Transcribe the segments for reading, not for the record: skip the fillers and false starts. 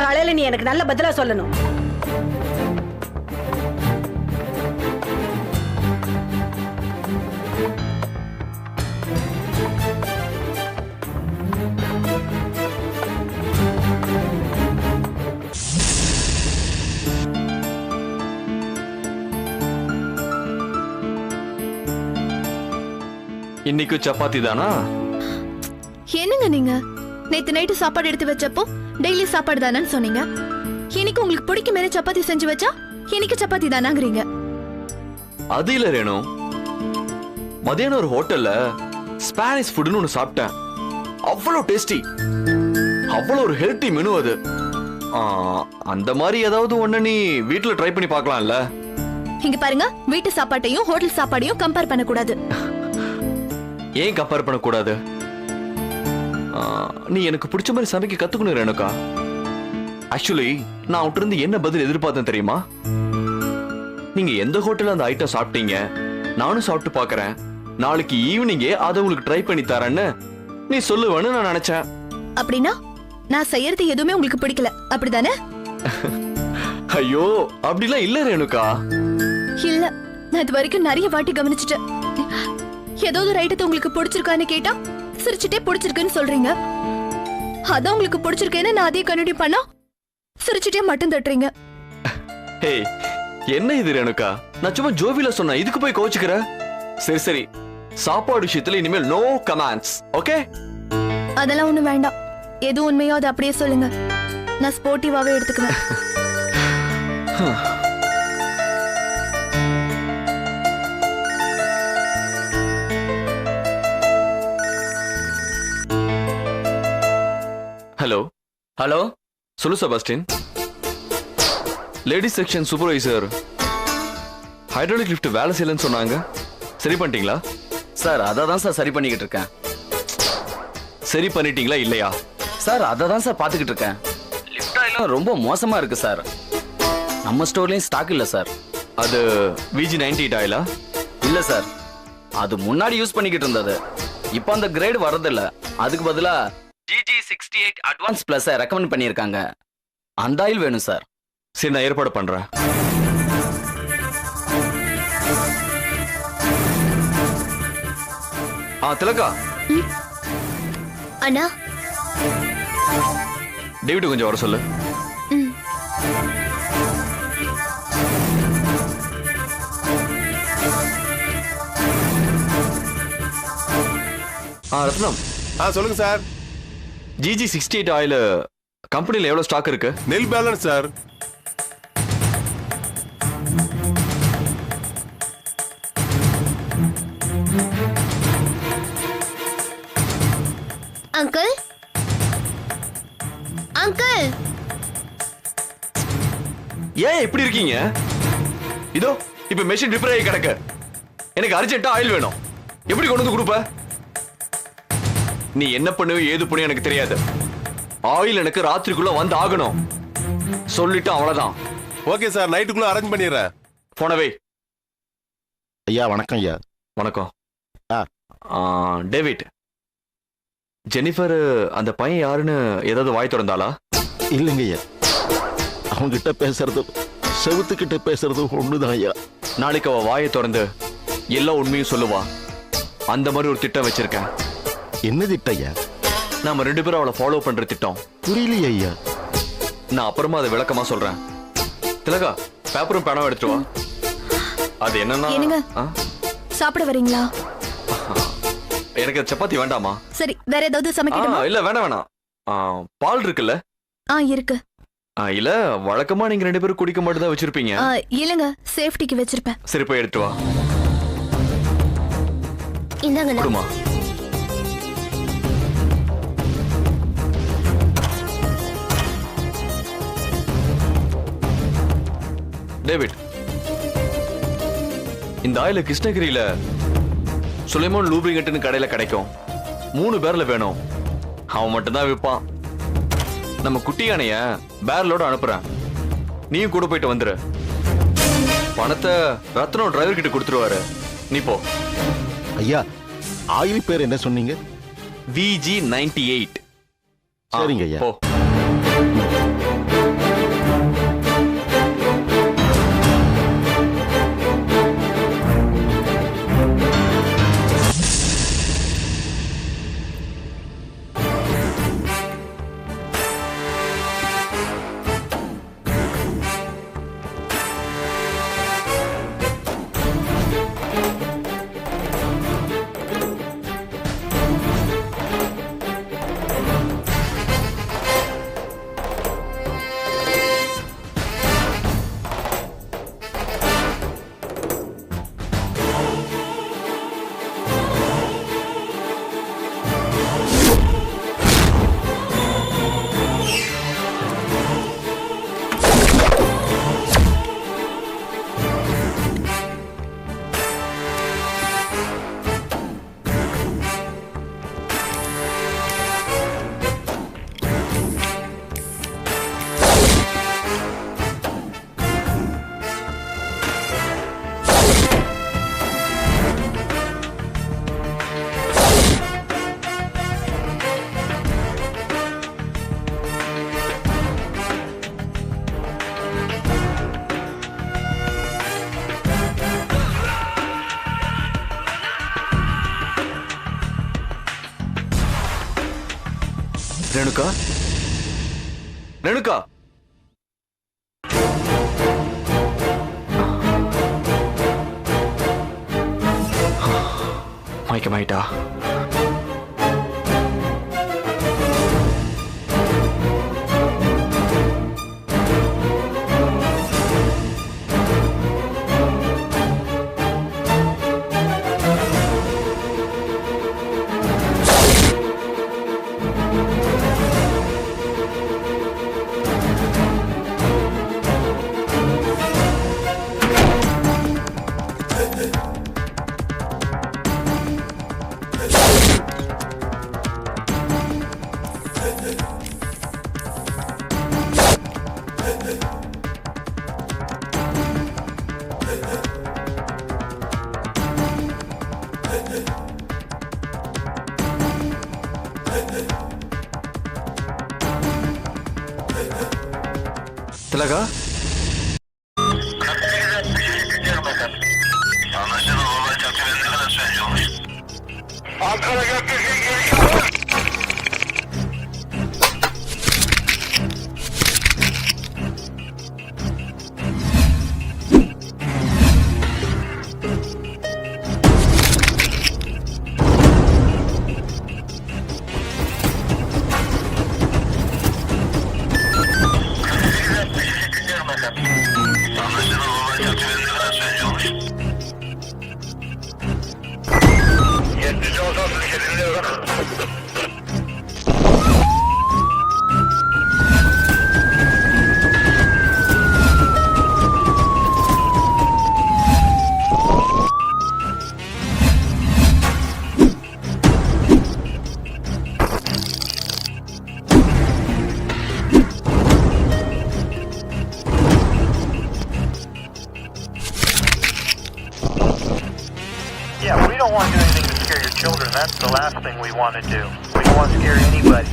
காலையில நீ எனக்கு நல்ல பதிலா சொல்லணும். இன்னைக்கு சப்பாத்தி தானா? என்னங்க நீங்க நேத்து நைட்டு சாப்பாடு எடுத்து வச்சப்போ டெய்லி சாப்பாடு தானேன்னு சொன்னீங்க. இன்னைக்கு உங்களுக்கு பிடிக்குமே சப்பாத்தி செஞ்சு வச்சா இன்னைக்கு சப்பாத்தி தானாங்கிறீங்க. அது இல்ல ரேணு, மதியானம் ஒரு ஹோட்டல்ல ஸ்பானிஷ் ஃபுட்னு ஒன்னு சாப்பிட்டேன். அவ்வளவு டேஸ்டி, அவ்வளவு ஒரு ஹெல்த்தி மெனு அது. அந்த மாதிரி ஏதாவது ஒண்ணு நீ வீட்டுல ட்ரை பண்ணி பார்க்கலாம்ல? இங்க பாருங்க, வீட்டு சாப்பாட்டையும் ஹோட்டல் சாப்பாடையும் கம்பேர் பண்ண கூடாது. ஏன் கம்பேர் பண்ண கூடாது? நீ எனக்கு பிடிச்ச மாதிரி சமைக்க கத்துக்கணும் ரேணுகா. ஆக்சுவலி நான் அவட்ட இருந்து என்ன பதில் எதிர்பார்த்தேன் தெரியுமா? நீங்க எந்த ஹோட்டல்ல அந்த ஐட்டம் சாப்பிட்டீங்க, நானும் சாப்பிட்டு பாக்குறேன், நாளைக்கு ஈவினிங்கே அதை உங்களுக்கு ட்ரை பண்ணி தரேன்னு நீ சொல்லுவேன்னு நான் நினைச்சேன். அப்படின்னா நான் செய்யறது எதுவுமே உங்களுக்கு பிடிக்கல அப்படிதானே? ஐயோ அப்படிலாம் இல்ல ரேணுகா. இல்ல, நான் இது வரைக்கும் நிறைய வாட்டி கவனிச்சுட்டேன். ஏதாவது ஒரு ஐட்டத்தை உங்களுக்கு பிடிச்சிருக்கான்னு கேட்டா சிரிச்சுட்டே பிடிச்சிருக்குன்னு சொல்றீங்க. அதான் உங்களுக்கு பிடிச்சிருக்கேன்னு நான் அதே கண்டினியூ பண்ணா சிரிச்சுட்டே மட்டும் தட்டுறீங்க. ஹே, என்ன இது ரேணுகா? நான் சும்மா ஜோவில சொன்னேன், இதுக்கு போய் கோச்சுக்கிற? சரி சரி, சாப்பாடு விஷயத்துல இனிமேல் நோ கமெண்ட்ஸ், ஓகே? அதெல்லாம் ஒண்ணு வேண்டாம். எது உண்மையோ அதை அப்படியே சொல்லுங்க, நான் ஸ்போர்ட்டிவாவே எடுத்துக்குவேன். ஹலோ ஹலோ, சொல்லு Sebastian. Ladies section supervisor hydraulic lift வேலை செய்யலன்னு சொன்னாங்க, சரி பண்ணிட்டீங்களா? சார் அதை தான் சார் சரி பண்ணிக்கிட்டு இருக்கேன். சரி பண்ணிட்டீங்களா இல்லையா? சார் அதை தான் சார் பார்த்துக்கிட்டு இருக்கேன். லிஃப்ட் ஆயிலும் ரொம்ப மோசமா இருக்கு சார். நம்ம ஸ்டோர்லயும் ஸ்டாக் இல்ல சார். அது VG98 ஆயிலா? இல்ல சார், அது முன்னாடி யூஸ் பண்ணிக்கிட்டு இருந்தது. இப்போ அந்த கிரேட் வரதில்ல. அதுக்கு பதிலா GG68 அட்வான்ஸ் பிளஸ் ரெக்கமெண்ட் பண்ணியிருக்காங்க. அந்த ஆயில் வேணும் சார். சரி, நான் ஏற்பாடு பண்றேன். திலகா. அண்ணா, டேவிட் கொஞ்சம் வர சொல்லு. ரத்னம். சொல்லுங்க சார். GG68 ஆயில் கம்பெனில எவ்வளவு ஸ்டாக் இருக்கு? நெல் பேலன்ஸ் சார். அங்கிள் அங்கிள், ஏன் இப்படி இருக்கீங்க? இதோ இப்ப மெஷின் ரிப்பேர் ஆகி கிடக்கு, எனக்கு அர்ஜென்ட்டா ஆயில் வேணும். எப்படி கொண்டு வந்து கொடுப்ப? நீ என்ன பண்ணுவ ஏது பண்ணுவ எனக்கு தெரியாது. ஆயில் எனக்கு ராத்திரிக்குள்ள வந்து ஆகணும். சொல்லிட்டு அவ்வளவுதான். ஓகே சார், நைட்டுக்குள்ள அரேஞ்ச் பண்ணிடுறேன். போனவே. ஐயா வணக்கம். ஐயா வணக்கம். டேவிட், ஜெனிஃபர் அந்த பையன் யாருன்னு ஏதாவது வாய் திறந்தாளா? இல்லைங்க ஐயா, அவங்கிட்ட பேசுறதும் செவுத்துக்கிட்ட பேசுறதும் ஒண்ணுதான் ஐயா. நாளைக்கு அவ வாயை திறந்து எல்லா உண்மையும் சொல்லுவா. அந்த மாதிரி ஒரு திட்டம் வச்சிருக்கேன். என்ன திட்டம் ஐயா? நாம 2 பேரும் அவளை ஃபாலோ பண்ற திட்டம். புரியலையே ஐயா. நான் அப்புறமா அதை விளக்கமா சொல்றேன். திலகா, பேப்பரும் பேனாவும் எடுத்துட்டு வா. அது என்னன்னா, சாப்பிட வரீங்களா? எனக்கு சப்பாத்தி வேண்டாமா? சரி, வேற ஏதாவது சமைக்கணுமா? இல்ல வேண்டாம் வேணாம். பால் இருக்குல்ல? இருக்கு. இல்ல வழக்கமா நீங்க 2 பேரும் குடிக்க மட்டும் தான் வச்சிருப்பீங்க. இல்லங்க, சேஃப்டிக்கு வச்சிருப்பேன். சரி, போய் எடுத்து வா. இந்தாங்க. குடுமா. டேவிட், இந்த ஆயில கிருஷ்ணகிரியில சுலைமான் லூப்ரிகன்ட்னு கடையில கிடைக்கும். 3 பேர்ல வேணும். அவன் மட்டும் தான் விற்பான். நம்ம குட்டி யானைய பேரலோட அனுப்புறேன். நீயும் கூட போயிட்டு வந்துரு. பணத்தை ரத்னம் டிரைவர் கிட்ட கொடுத்துருவாரு. நீ போ. ஐயா, ஆயில் பேர் என்ன சொன்னீங்க? VG98. சரிங்க ஐயா. போ. ரேணுகா ரேணுகா மயக்கமாயிட்டா? திலகா Yeah, we don't want to do anything to scare your children. That's the last thing we want to do. We don't want to scare anybody.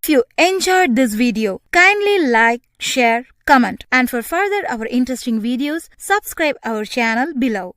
If you enjoyed this video, kindly like, share, comment, and for further our interesting videos, subscribe our channel below.